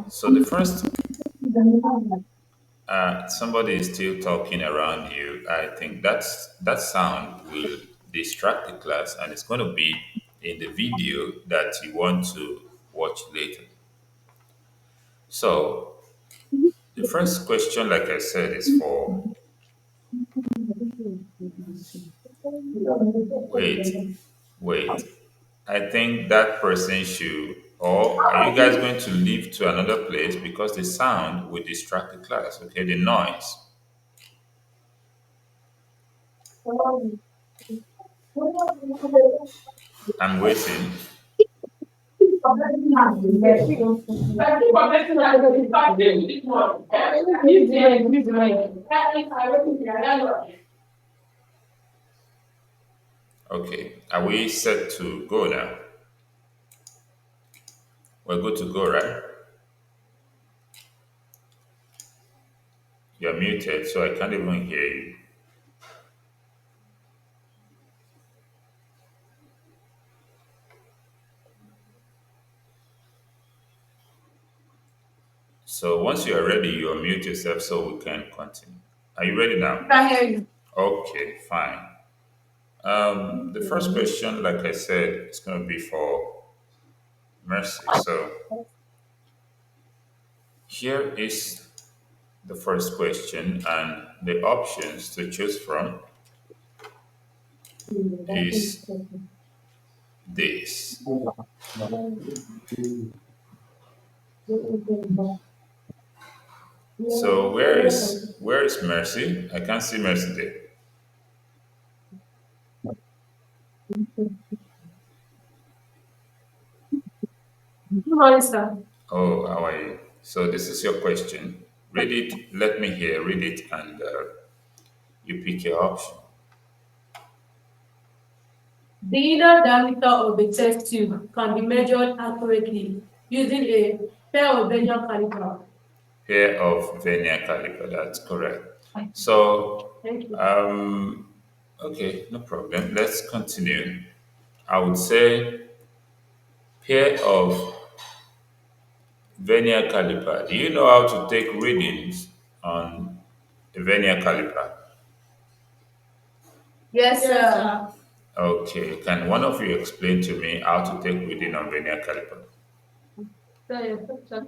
So the first, somebody is still talking around you. I think that sound will distract the class, and it's going to be in the video that you want to watch later. So the first question, like I said, is for wait, wait. I think that person should, or are you guys going to leave to another place because the sound will distract the class? Okay, the noise. I'm waiting. Okay, are we set to go now? We're good to go, right? You're muted, so I can't even hear you. So once you are ready, you unmute yourself so we can continue. Are you ready now? I hear you. Okay, fine. The first question, like I said, is going to be for Mercy. So here is the first question, and the options to choose from is this. So where is Mercy? I can't see Mercy there. Good morning, sir. Oh, how are you? So this is your question. Read it. Let me hear. Read it, and you pick your option. The inner diameter of a test tube can be measured accurately using a pair of vernier caliper. Pair of vernier caliper. That's correct. So, Thank you. okay, no problem. Let's continue. I would say pair of vernier caliper. Do you know how to take readings on a vernier caliper? Yes, sir. Okay, can one of you explain to me how to take reading on vernier caliper? Sir, sir.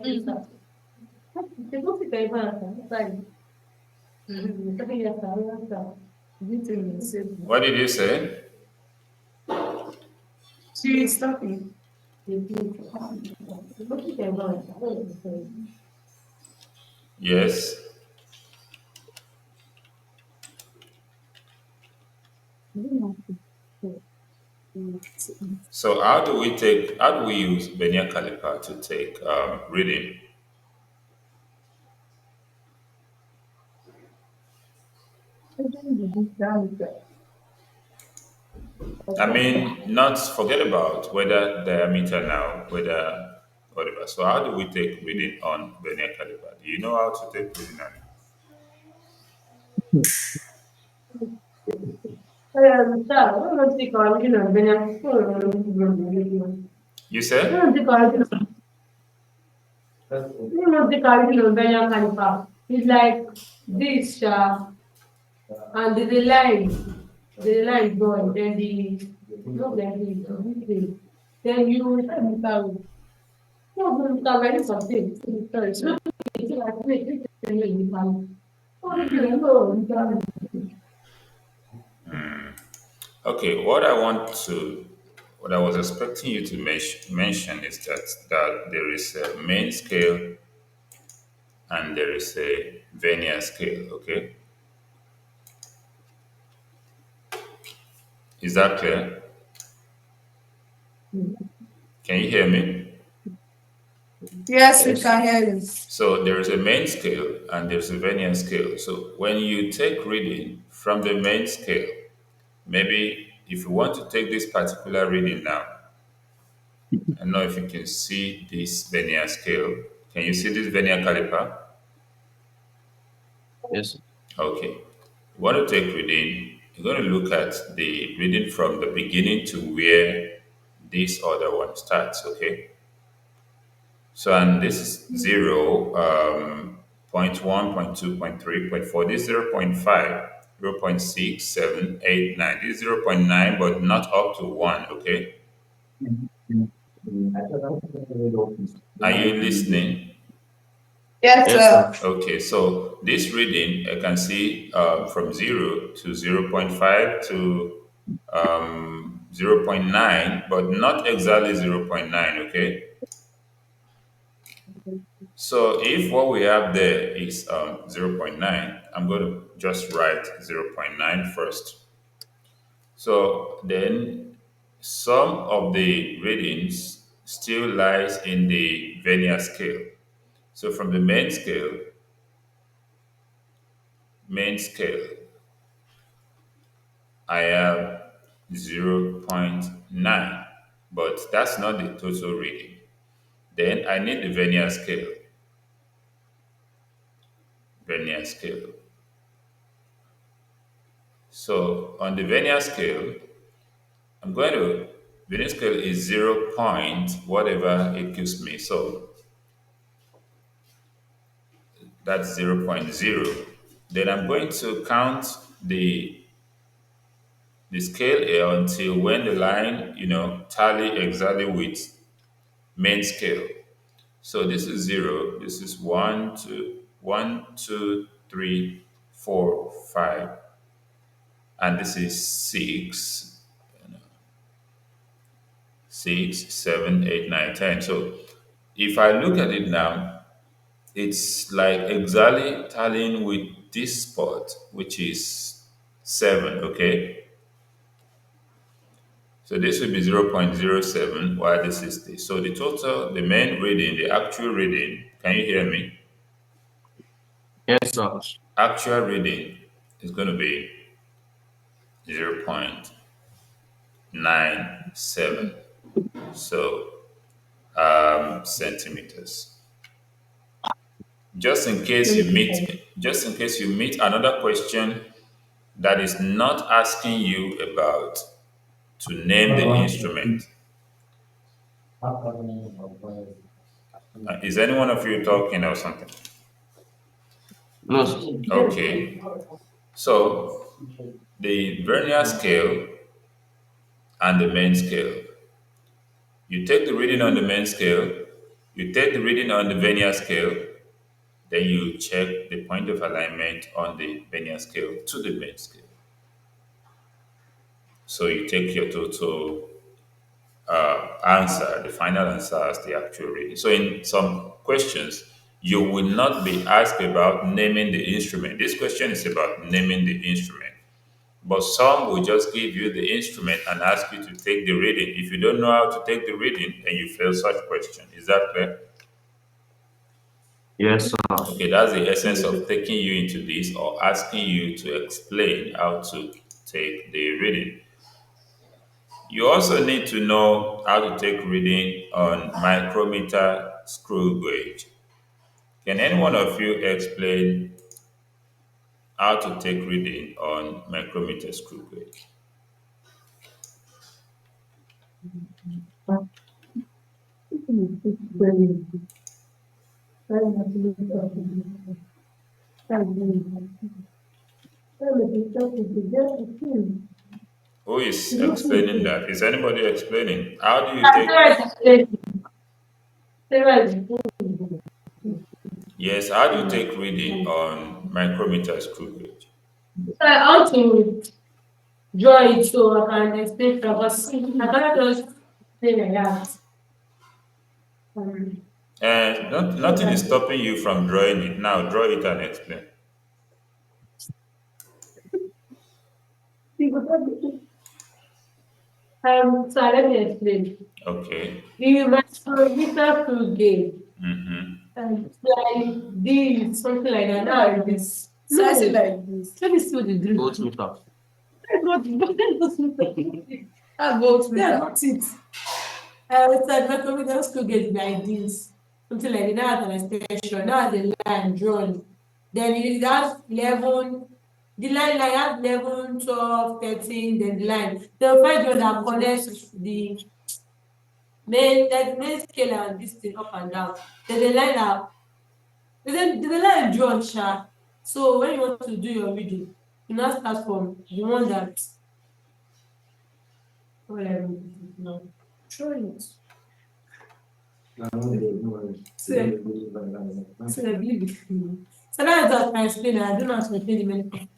Você não fica aí, mano, sabe? Eu queria falar, What did you say? she is talking. Yes. So how do we use vernier caliper to take reading? I mean, not forget about whether diameter now, whether whatever. So how do we take reading on vernier caliper? Do you know how to take reading on it? Sir, non si coordinano bene, You said? non si coordinano, non si coordinano bene a califa. It's like this, and the line going, then look like this, then you will tell me how. No, no, no, very something. Sorry, it's not like Okay, what I was expecting you to mention is that there is a main scale and there is a vernier scale. Okay, is that clear? Can you hear me? Yes, we can hear you. So there is a main scale and there's a vernier scale. So when you take reading from the main scale, maybe if you want to take this particular reading now, I don't know if you can see this vernier scale. Can you see this vernier caliper? Yes. Okay. You want to take reading, you're going to look at the reading from the beginning to where this other one starts, okay? So, and this is 0, point 1, point 2, point 3, point 4. This is 0. 0.5, 0. 0.6, 7, 8, 9. This is 0. 0.9, but not up to 1, okay? Are you listening? Yes, sir. Okay, so this reading, I can see from 0 to 0. 0.5 to 0. 0.9, but not exactly 0. 0.9, okay? So if what we have there is 0. 0.9, I'm going to just write 0. 0.9 first. So then some of the readings still lies in the vernier scale. So from the main scale, I have 0. 0.9, but that's not the total reading. Then I need the vernier scale. So on the vernier scale, I'm going to, vernier scale is 0 point whatever it gives me. So that's 0. 0.0. Then I'm going to count the scale here until when the line, tally exactly with main scale. So this is 0, this is 1, 2, 1, 2, 3, 4, 5, and this is 6, 6, 7, 8, 9, 10. So if I look at it now, it's like exactly tallying with this spot, which is 7, okay? So this will be 0. 0.07, while this is this. So the total, the main reading, the actual reading, can you hear me? Yes, sir. Actual reading is going to be 0.97. So centimeters. Just in case you meet another question that is not asking you about to name the instrument. Is any one of you talking or something? No, sir. Okay. So the vernier scale and the main scale. You take the reading on the main scale, you take the reading on the vernier scale, then you check the point of alignment on the vernier scale to the main scale. So you take your total answer, the final answer as the actual reading. So in some questions, you will not be asked about naming the instrument. This question is about naming the instrument. But some will just give you the instrument and ask you to take the reading. If you don't know how to take the reading, then you fail such question. Is that clear? Yes, sir. Okay, that's the essence of taking you into this or asking you to explain how to take the reading. You also need to know how to take reading on micrometer screw gauge. Can any one of you explain how to take reading on micrometer screw gauge? Who is explaining that? Is anybody explaining? How do you take, yes, how do you take reading on micrometer screw gauge? So I want to draw it so I can explain because I cannot just say like that. Um, And nothing is stopping you from drawing it. Now, draw it and explain. so let me explain. Okay. The micrometer fluid gauge, Mm-hmm. it's like this, something like that. Now it is. No, like this. Let me see what the drink. Both meter. That's not that's both. That's not it. It's like micrometer school gauge like this. Something like that. Now has an extension. Now has a line drawn. Then it has 11. The line like has 11, 12, 13. Then the line. They'll find one that connects the Main scale and this thing up and down. There's a line that there's a line drawn sha. So when you want to do your reading, you now start from the one that no. Show it. So, so I believe it. So that's what I explain. I don't know how to explain the main.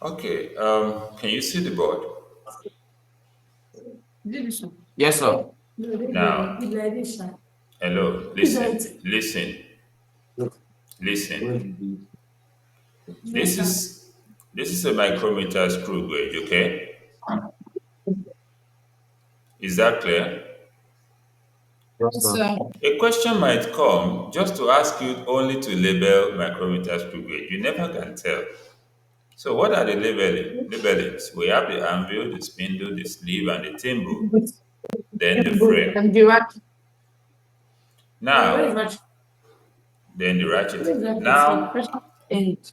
Okay. Can you see the board? Did this one? Yes, sir. No, Now, it's like this, sha. hello. It's Listen. like Listen. Listen. no, This sha. is this is a micrometer screw gauge. Okay. Is that clear? Yes, sir. A question might come just to ask you only to label micrometer screw gauge. You never can tell. So what are the labelings? We have the anvil, the spindle, the sleeve, and the thimble. Then the frame. And the rat. Where is Now, rat? then the Where is ratchet. rat? Now, Eight.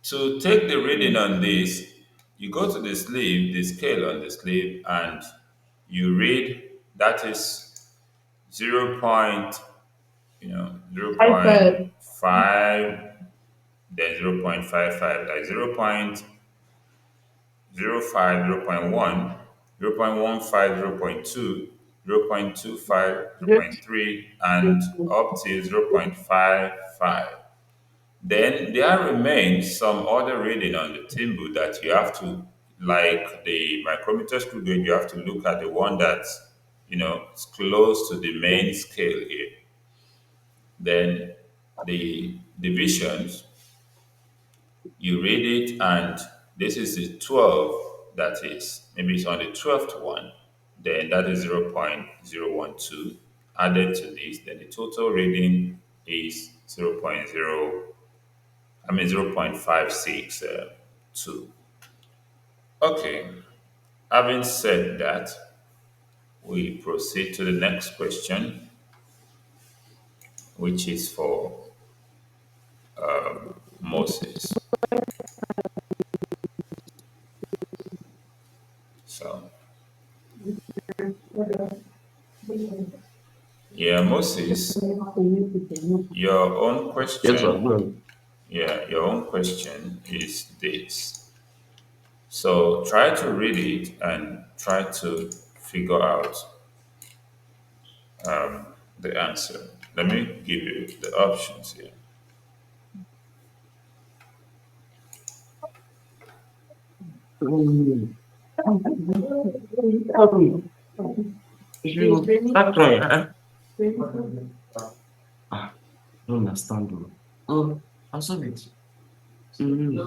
to take the reading on this, you go to the sleeve, the scale on the sleeve, and you read that is 0. Zero High point five. 0.5, then 0.55, like 0.05, 0.1, 0.15, 0.2, 0.25, Zero. 0.3, and up to 0.55. Then there remains some other reading on the thimble that you have to, like the micrometer screw gauge, you have to look at the one that's, is close to the main scale here. Then the divisions, you read it, and this is the 12, that is, maybe it's on the 12th one, then that is 0.012 added to this, then the total reading is 0.562. Okay, having said that, we proceed to the next question, which is for Moses. So, yeah, Moses, your own Yes, sir. question, Go ahead. yeah, your own question is this. So try to read it and try to figure out the answer. Let me give you the options here. Mm. If you start trying, I don't understand. Though. I saw it. Mm.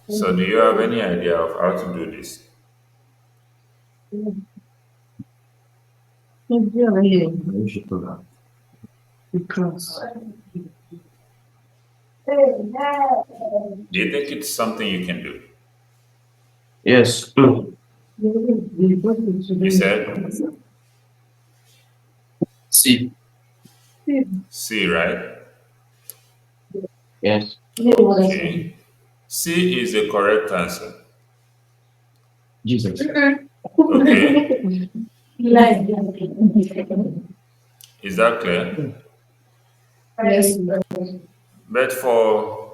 So do you have any idea of how to do this? You should do that. Because Do you think it's something you can do? Yes. You said See. C, right? Yes. Okay. C is the correct answer. Jesus. Okay. like Is that clear? yes, But for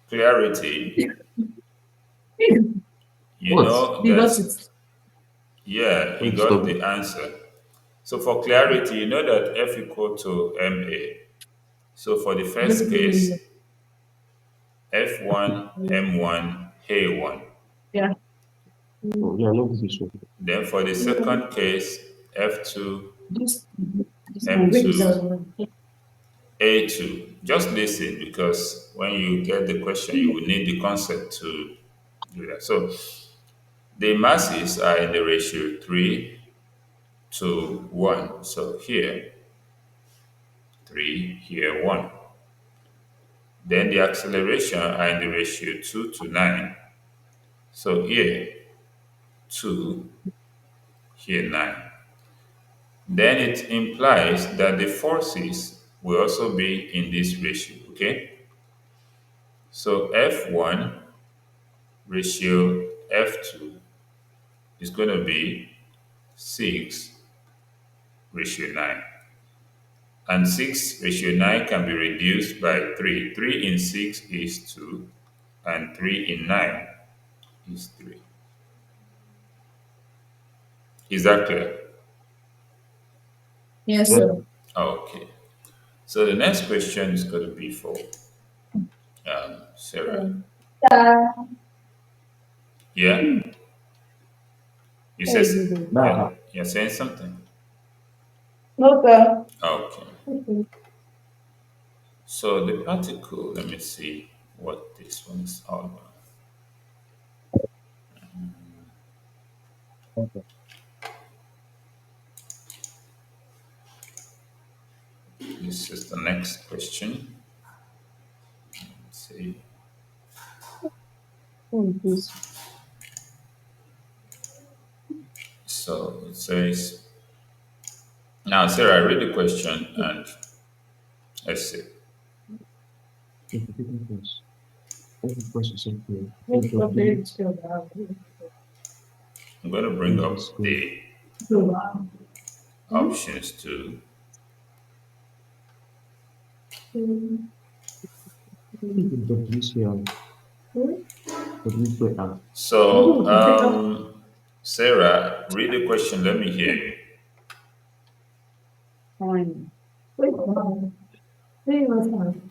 clarity, you What? know we got that, it. yeah, he Wait, got stop. the answer. So for clarity, you know that F equal to MA. So for the first case, F1, M1, A1. Yeah. Oh, yeah, no, this one. Then for the second case, F2, This. Which is M2, A2. Just listen because when you get the question, you will need the concept to do that. So the masses are in the ratio 3 to 1. So here, 3, here, 1. Then the acceleration are in the ratio 2 to 9. So here, 2, here, 9. Then it implies that the forces will also be in this ratio, okay? So F1 ratio F2 is going to be 6 ratio 9. And 6 ratio 9 can be reduced by 3. 3 in 6 is 2, and 3 in 9 is 3. Is that clear? yes, Yes. sir. Okay. So the next question is going to be for Sarah. Yeah? You said Now, you're saying something? No, sir. Okay. So the particle, let me see what this one is all about. okay. This is the next question. Let's see. Please. So it says, now Sarah, read the question and let's see. If you take this, every question is okay. Which Into B, is still down. I'm going to bring in this up school. the Still down. options too. Into W square, W square R. So, Sarah, read the question. Let me hear you. Fine. Wait, hey, what's fine?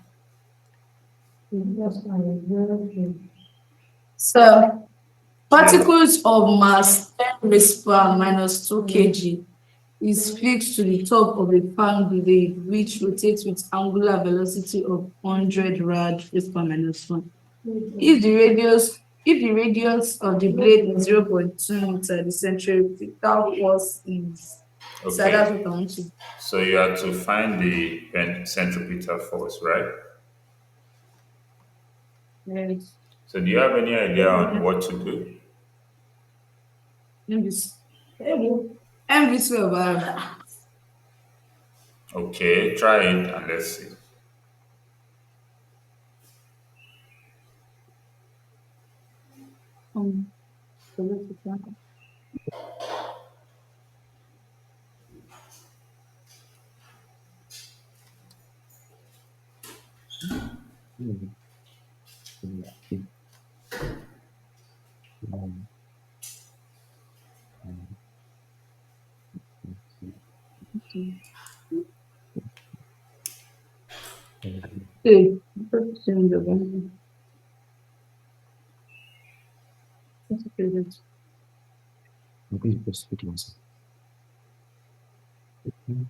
That's fine. Very good. So, Yes. particles of mass 10 raised power minus 2 kg is fixed to the top of a fan blade which rotates with angular velocity of 100 rad raised power minus 1. If the radius of the blade is 0.2 meter, the centrifugal force is. So that's Okay. what I want to. So you have to find the centripetal force, right? Yes. So do you have any idea on what to do? MV square over. Okay, try it and let's see. Um, Mm, mm, mm, mm, mm, mm, mm. Hey, Maybe just speak myself. Mm,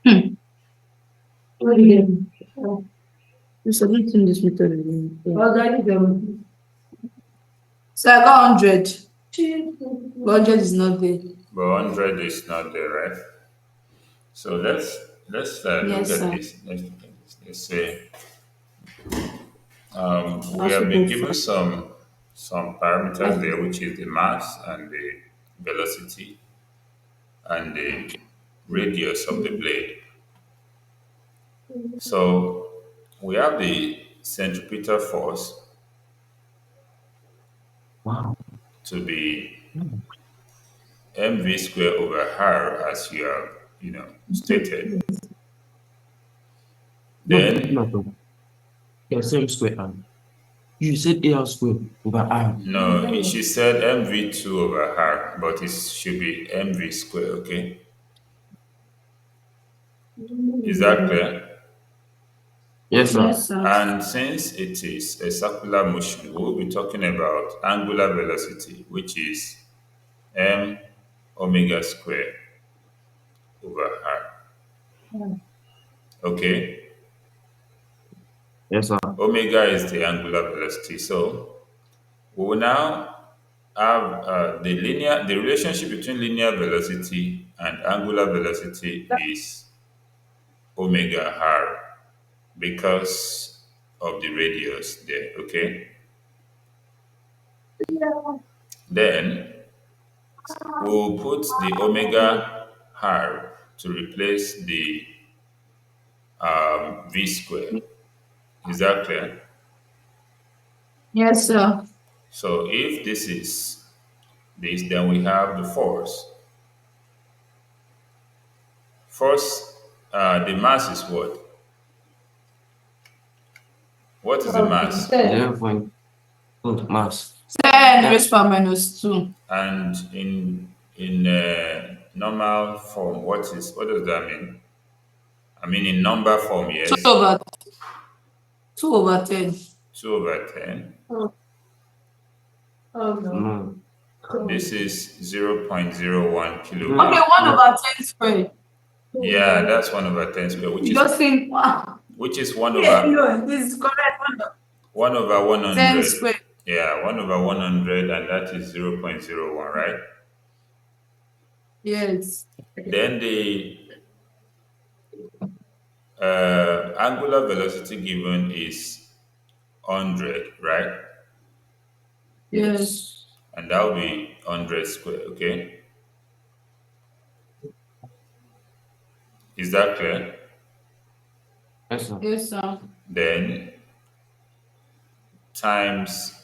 mm, You submitting this method again. So I got 100. But 100 is not there. But 100 is not there, right? So let's look Yes, at sir. this. Let's look at this. Let's say we Also have been go given for some parameters like there, which is the mass and the velocity and the radius of the blade. So we have the centripetal force wow. to be Mm. mv square over r as you have, stated. No, no, Then no. Yeah, same square R. You said AR square over R. no, she said mv2 over r, but it should be mv square. Okay, is that clear? Yes, sir. Yes, sir. And since it is a circular motion, we'll be talking about angular velocity, which is m omega square over r. Okay, Yes, sir. omega is the angular velocity. So we will now have the relationship between linear velocity and angular velocity is omega r because of the radius there. Okay, then we'll put the omega r to replace the v square. Is that clear? Yes, sir. So if this is this, then we have the force. Force, the mass is what? What is the mass? 10. 0.2 mass. 10 raised power minus 2. And in normal form, what does that mean? I mean in number form, 2 yes, over 2 over 10. 2/10. Oh, oh no. No. This is 0.01 Okay, kilogram. 1 Yeah. over 10 squared. Yeah, that's 1/10 square, You just think, wow. which is one Yeah, over no, this is correct. 1 over 10 100. squared. Yeah, 1/100, and that is 0.01, right? Yes. Then the angular velocity given is 100, right? Yes. And that will be 100 square, okay? Is that clear? Yes, sir. Yes, sir. Then times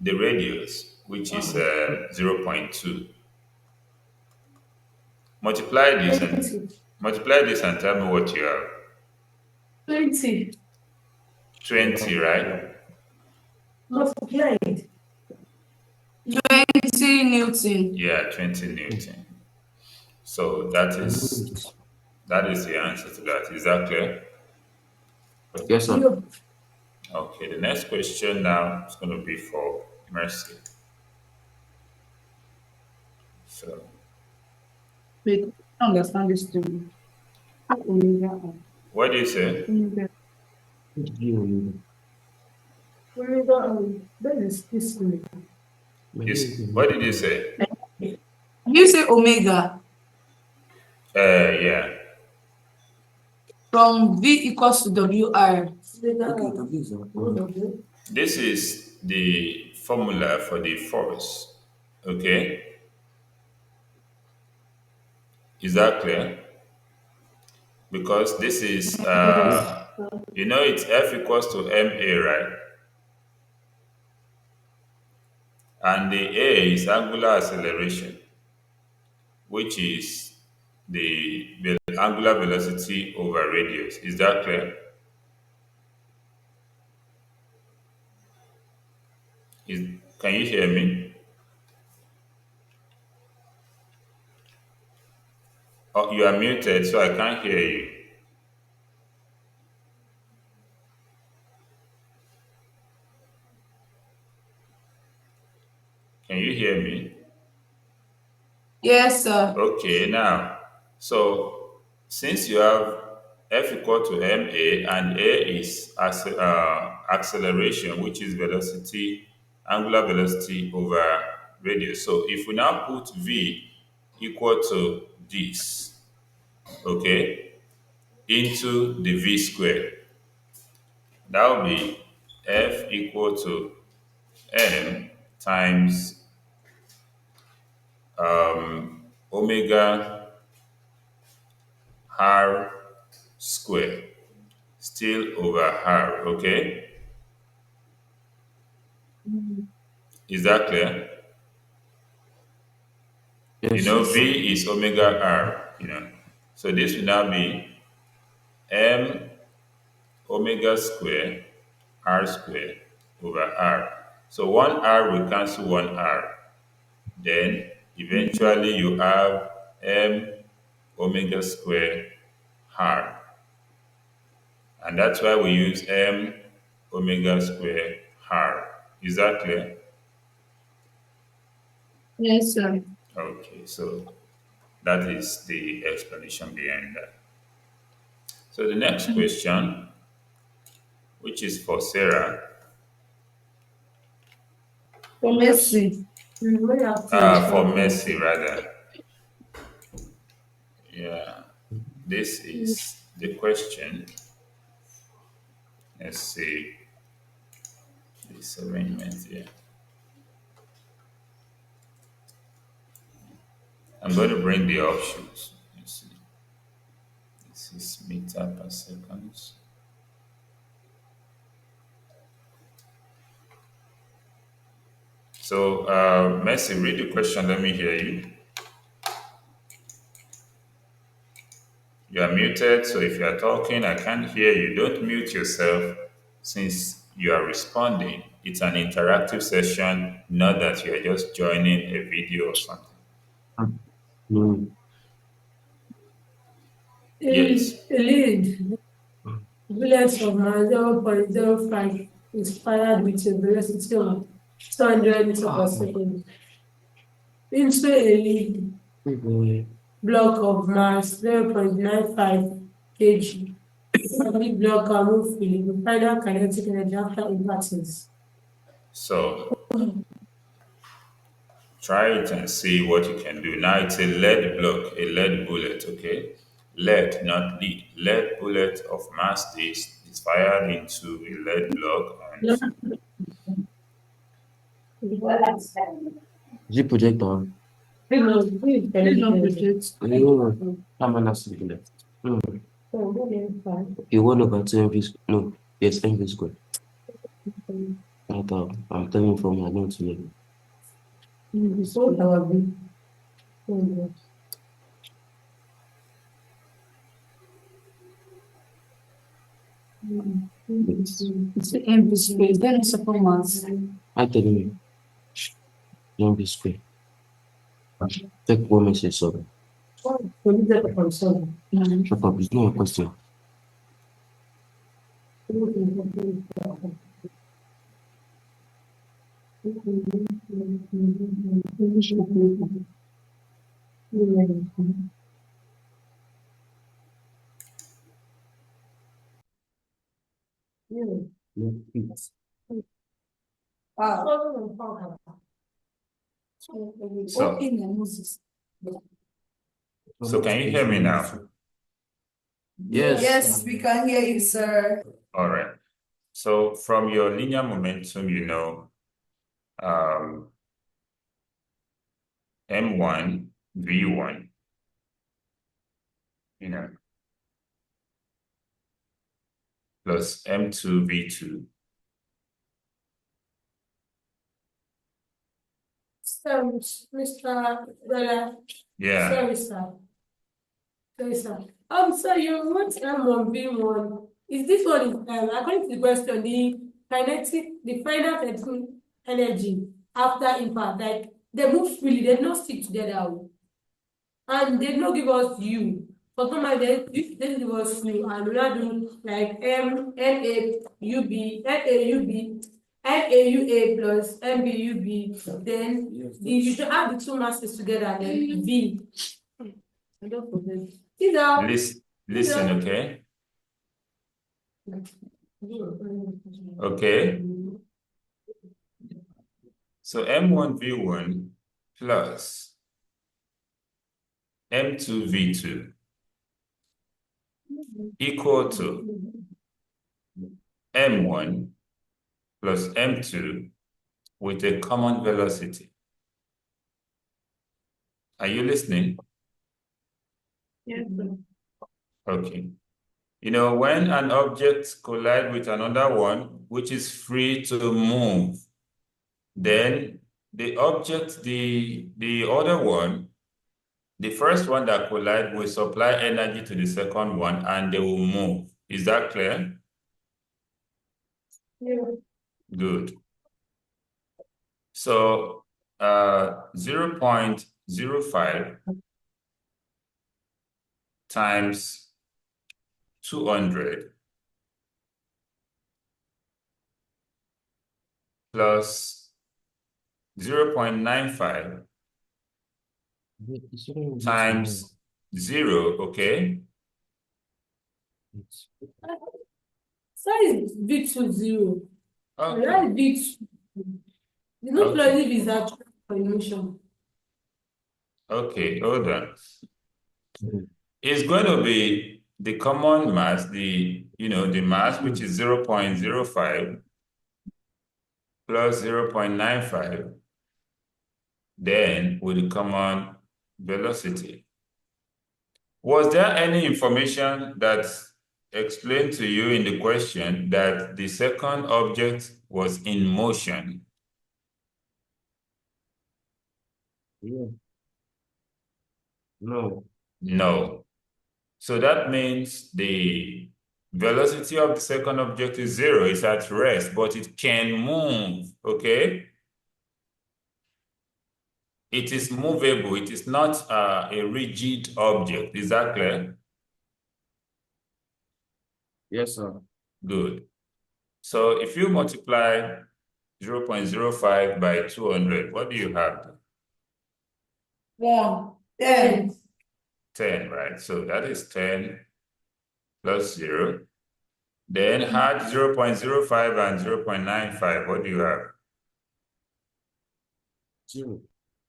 the radius, which is zero point 0.2. Multiply this and 20. tell me what you have. 20. 20, right? Multiplied. 20 Newton. Yeah, 20 Newton. So that is the answer to that. Is that clear? Yes, sir. You. Okay, the next question now is going to be for Mercy. So, Wait, I don't understand this too. Omega R. what do you say? Omega. Omega R. That is this way. What did you say? You say omega Yeah. from V equals to WR. Okay, W is on. This is the formula for the force. Okay, is that clear? Because this is, Yes. it's F equals to ma, right? And the a is angular acceleration, which is the angular velocity over radius. Is that clear? Is, can you hear me? Oh, you are muted, so I can't hear you. Can you hear me? Yes, sir. Okay, now, so since you have F equal to ma and a is acceleration, which is velocity, angular velocity over radius. So if we now put v equal to this, okay, into the v square, that will be F equal to m times omega r square still over r, okay? Is that clear? Yes. V is omega r. So this will now be m omega square r square over r. So one r will cancel one r. Then eventually you have m omega square r. And that's why we use m omega square r. Is that clear? Yes, sir. Okay, so that is the explanation behind that. So the next question, which is for Sarah, For Messi. When you have to for respond Mercy something. rather. Yeah, this is the question. Let's see this arrangement here. I'm going to bring the options. Let's see. This is meter per seconds. So, Mercy, read the question. Let me hear you. You are muted, so if you are talking, I can't hear you. Don't mute yourself since you are responding. It's an interactive session, not that you are just joining a video or something. No. Yes. A lead bullets of my 0.05 is fired with a velocity of 200 meters per second into a lead block of mass 0.95 kg. The lead block can move freely. The final kinetic energy after impact is. So, try it and see what you can do. Now, it's a lead block, a lead bullet, okay? Lead, not lead. Lead bullet of mass this is fired into a lead block and Is it projector? No. How many has to be left? No. Okay, 1/2 MV square. No. Yes, MV square. I'm telling you from my notes here. It's the empty space. Then it's a mass. I tell you, MV square. Take one message, sorry. Shut up, it's not a question. No, it's so. So, can you hear me now? yes. Yes, we can hear you, sir. All right. So, from your linear momentum, you know, M1, V1, you know, plus M2, V2. So, Mr. Bella, Yeah. sorry, sir. Sorry, sir. So you wrote M1V1. Is this one is according to the question, the final kinetic energy after impact, like they move freely, they don't stick together. And they don't give us U. For some of them, they give us U, and we not do like NAUB plus MBUB. Then you should add the two masses together, then V. I don't forget. Listen, okay? Okay. So M1V1 plus M2V2 equal to M1 plus M2 with a common velocity. Are you listening? Yes. Okay. You know, when an object collides with another one, which is free to move, then the object, the other one, the first one that collides will supply energy to the second one and they will move. Is that clear? Yeah. Good. So 0.05 times 200 plus 0.95 times 0, okay? So is V to 0. Okay. That V2. The no plus Okay. if is actual formation. Okay, hold on. It's going to be the common mass, the mass, which is 0.05 plus 0.95, then with the common velocity. Was there any information that explained to you in the question that the second object was in motion? Yeah. No. No. So that means the velocity of the second object is 0, it's at rest, but it can move, okay? It is movable, it is not a rigid object. Is that clear? Yes, sir. Good. So if you multiply 0.05 by 200, what do you have? 1. 10. 10, right? So that is 10 plus 0. Then add 0.05 and 0.95. What do you have? 0.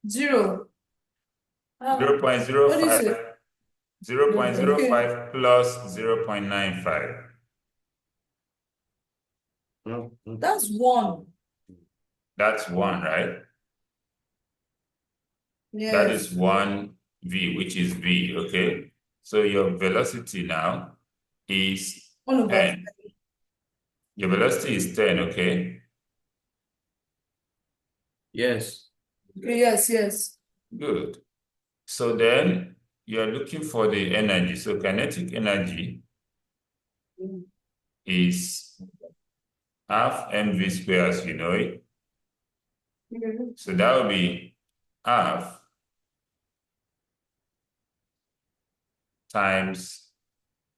0. Zero point zero What is five, it? 0.05 Okay. plus 0.95. No. That's 1. That's 1, right? That is Yes. 1v, which is v, okay? So your velocity now is 1 over 5. 10. Your velocity is 10, okay? Yes. Okay, yes, yes. Good. So then you're looking for the energy. So kinetic energy is half mv squared, as you know it. So that will be half times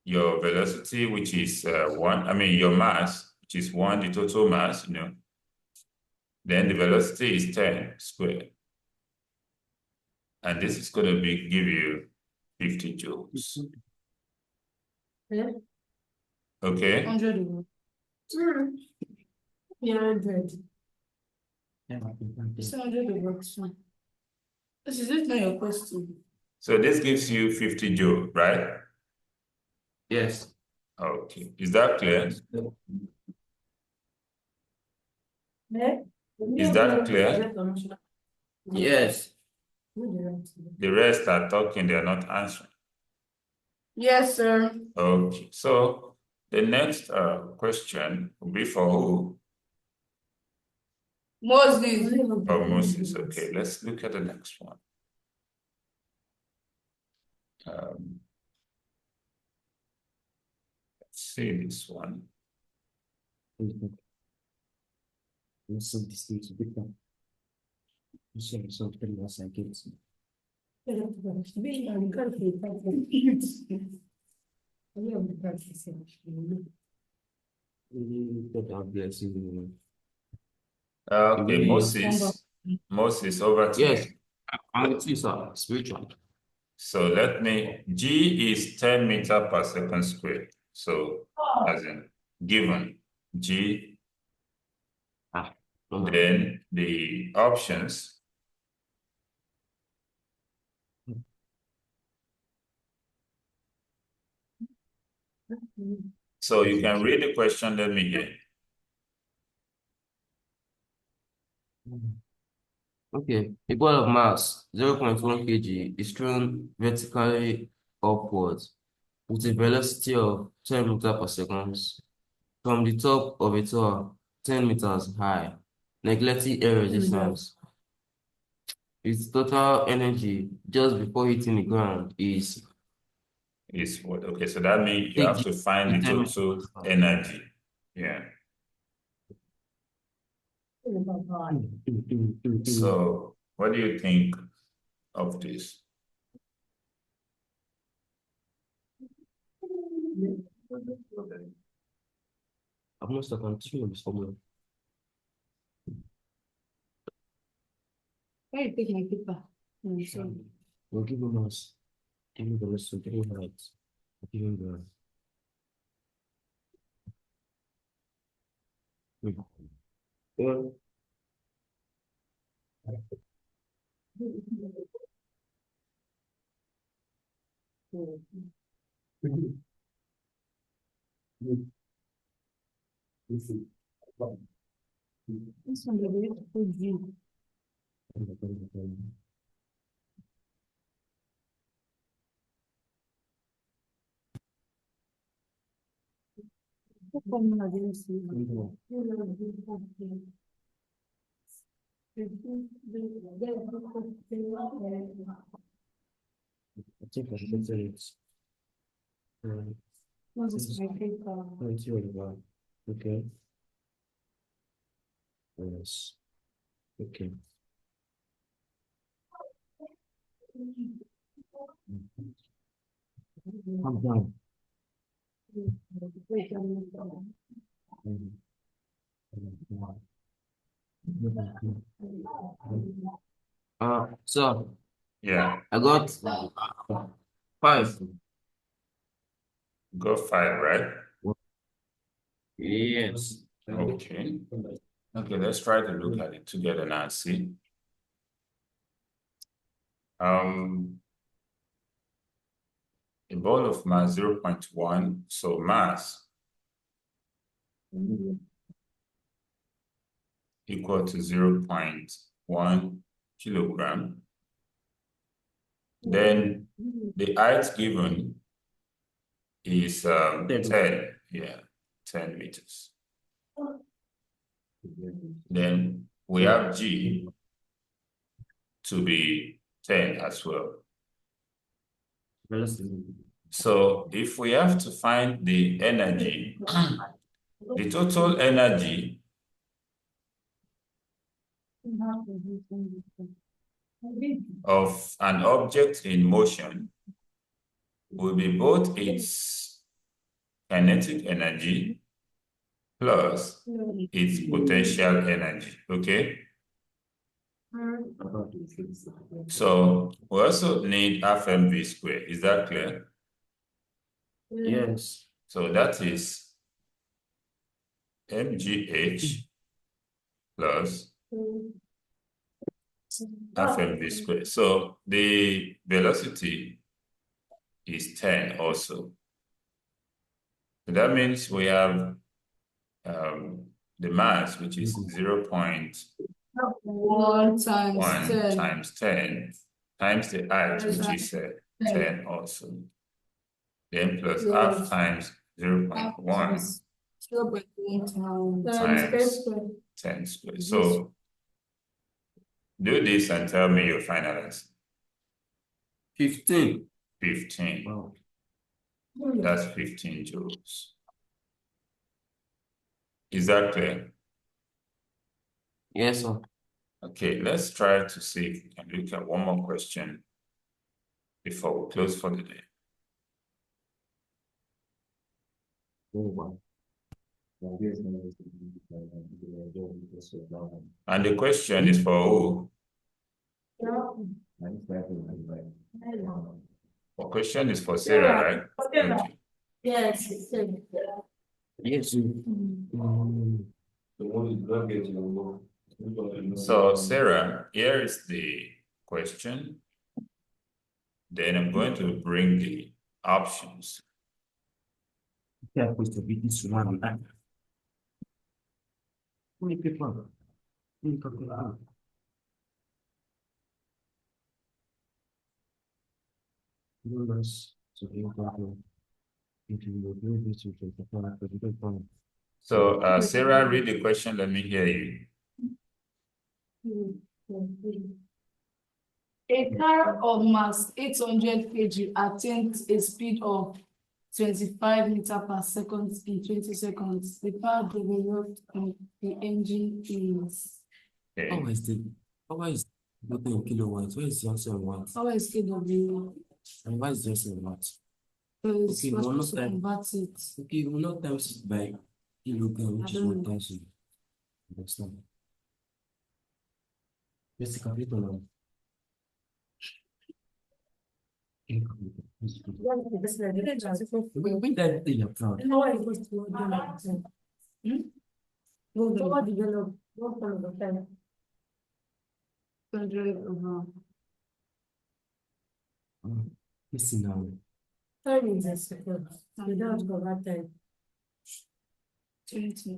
your velocity, which is 1, your mass, which is 1, the total mass, then the velocity is 10 squared. And this is going to give you 50 joules. Yeah. Okay? 100 over. Yeah, 100. It's 100 over 2. This is it not your question. So this gives you 50 joule, right? Yes. Okay. Is that clear? Yeah. Is that clear? Yes. The rest are talking, they're not answering. Yes, sir. Okay. So the next question will be for who? Moses. For Moses. Okay, let's look at the next one. Let's see this one. Listen, this needs to be done. Something else I get. God bless you. Okay, Yes. Moses, over to Yes. you. I'm with you, sir. Spiritual. So G is 10 meter per second squared. So as in given G, No. then the options. So you can read the question, let me hear. Okay, a ball of mass 0.1 kg is thrown vertically upwards with a velocity of 10 meters per second from the top of a tower 10 meters high, neglecting air resistance. Its total energy just before hitting the ground is Is what? Okay, so that means you take have to find the the 10 meters per total second. energy. Yeah. So what do you think of this? I'm not stuck on two of this formula. Why you take my paper? Sorry. We'll give him us. Give him the rest of 3 minutes. Give him the. Yeah. This one, they will put you. How come I didn't see you? I think I should say it's. What is my paper? It's your one. Okay. Yes. Okay. I'm done. Wait, I'm So Yeah, I got 5. go 5, right? Yes. Okay. Okay, let's try to look at it together now and see. A ball of mass 0.1, so mass equal to 0.1 kilogram. Then the height given is 10, yeah, 10 meters. Then we have G to be 10 as well. So if we have to find the energy, the total energy of an object in motion will be both its kinetic energy plus its potential energy, okay? So we also need half mv squared, is that clear? Yes. So that is mgh plus half mv squared. So the velocity is 10 also. So that means we have the mass, which is 0.1 times 10. times 10 times the height, which is 10 also. Then plus half times 0.1 0.1 times 10 squared. So do this and tell me your final answer. 15. 15. Wow. That's 15 joules. Is that clear? Yes, sir. Okay, let's try to see if we can look at one more question before we close for the day. And the question is for who? The question is for Sarah, right? Okay. Yes. Yes. So Sarah, here is the question. Then I'm going to bring the options. Yeah, questo video su mano. Come paper. So Sarah, read the question. Let me hear you. A car of mass 800 kg attains a speed of 25 meters per second in 20 seconds. The power developed in the engine is. Okay. How is nothing in kilowatts? Where is the answer in watts? How is kW? And why is the answer in watts? Because Okay, we're one more supposed to time. convert it. Okay, we will not times it by kilogram, which is 1,000. Understand? Just a calculator now. Calculator. When that thing you're proud. What develop? What kind of time? 100 over Listen now. Time is a second. We don't go that time. 20.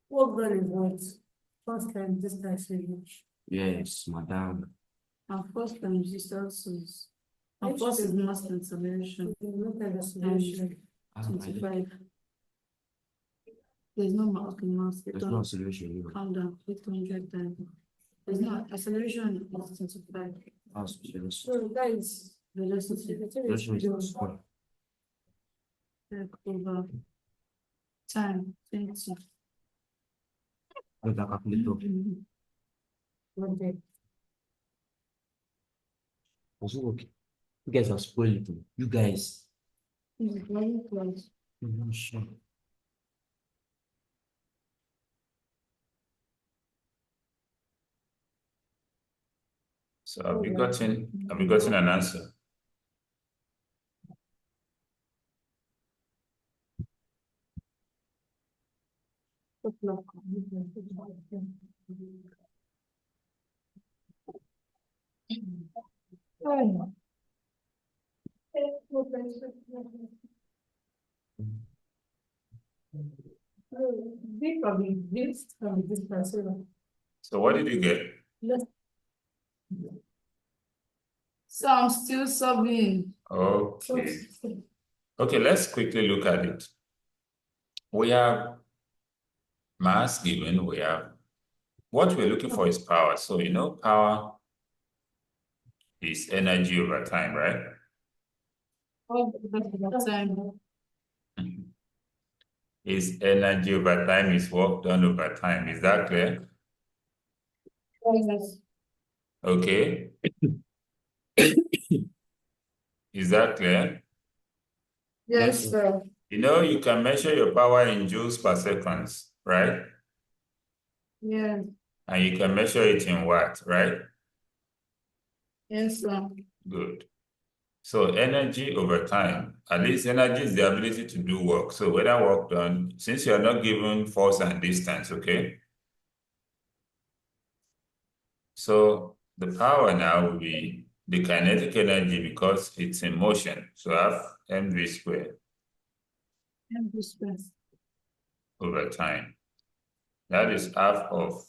What God is what? First time, this time, Yes, madam. Our first time resistance is our first is mass cancellation. Look at the solution. 25. There's no mass. Okay, mass. There's no solution here. Calm down. 800 times. There's no acceleration is 25. How's the So guys, Velocity solution is square. take over time 20. With the calculator. one day. Also, okay. You guys are spoiling it. You guys. It's very close. I'm not sure. So have you gotten an answer? This person. So what did you get? Let's So I'm still solving. Okay. Okay, let's quickly look at it. We have mass given, we have what we're looking for is power. So power is energy over time, right? Time. Is energy over time is work done over time. Is that clear? Yes. Okay. Is that clear? Yes, sir. You can measure your power in joules per seconds, right? Yes. And you can measure it in watt, right? Yes, sir. Good. So energy over time, at least energy is the ability to do work. So whether work done, since you're not given force and distance, okay? So the power now will be the kinetic energy because it's in motion. So half mv squared And this one. over time. That is half of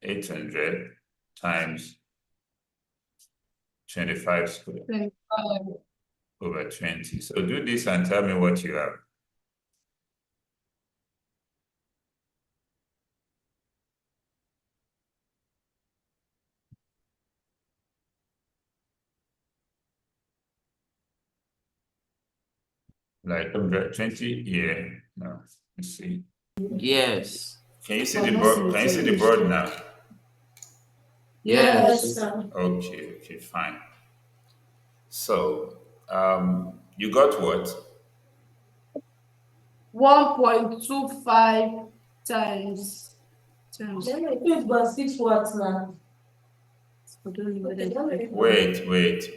800 times 25 squared 25. over 20. So do this and tell me what you have. Like 120 here. No, let's see. Yes. Can you see the board? Can you see the board now? Yes. Okay, fine. So, you got what? 1.25 times. It's about 6 watts now. I don't know whether it's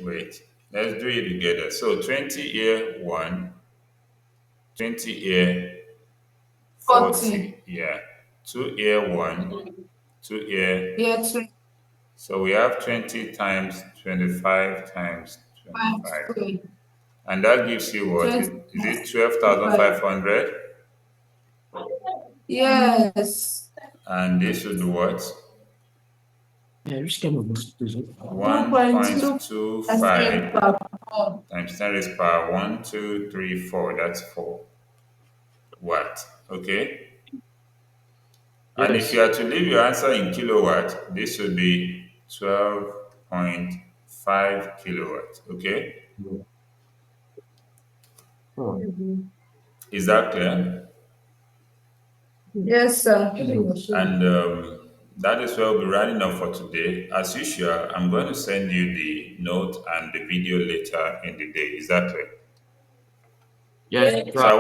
Wait. Let's do it together. So 20 here, 1, 20 here, 40. Yeah. 2 here, 1, 2 here. Yeah, So we have 20 times 25 times 25. 25. And that gives you what? Is it 12,500? Yes. And this should be what? Yeah, which kind of mosquitoes? 1.25 Oh, times 10 raised power 1, 2, 3, 4. That's 4 watt. Okay. And if you are to leave your answer in kilowatt, this would be 12.5 kilowatt. Okay. Oh. Is that clear? yes, sir. And that is where we'll be running up for today. As usual, I'm going to send you the note and the video later in the day. Is that clear? Yes. So I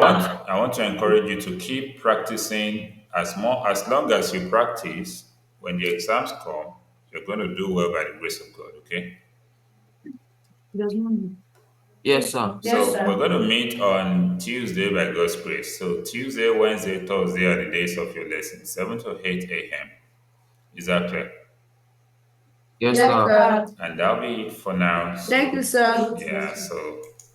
want to encourage you to keep practicing as long as you practice. When the exams come, You're going to do well by the grace of God, okay? There's no. Yes, sir. Yes, So we're sir. going to meet on Tuesday by God's grace. So Tuesday, Wednesday, Thursday are the days of your lesson, 7 to 8 a.m. Is that clear? Yes, Yes, sir. sir. And that'll be it for now. Thank you, So sir. yeah, so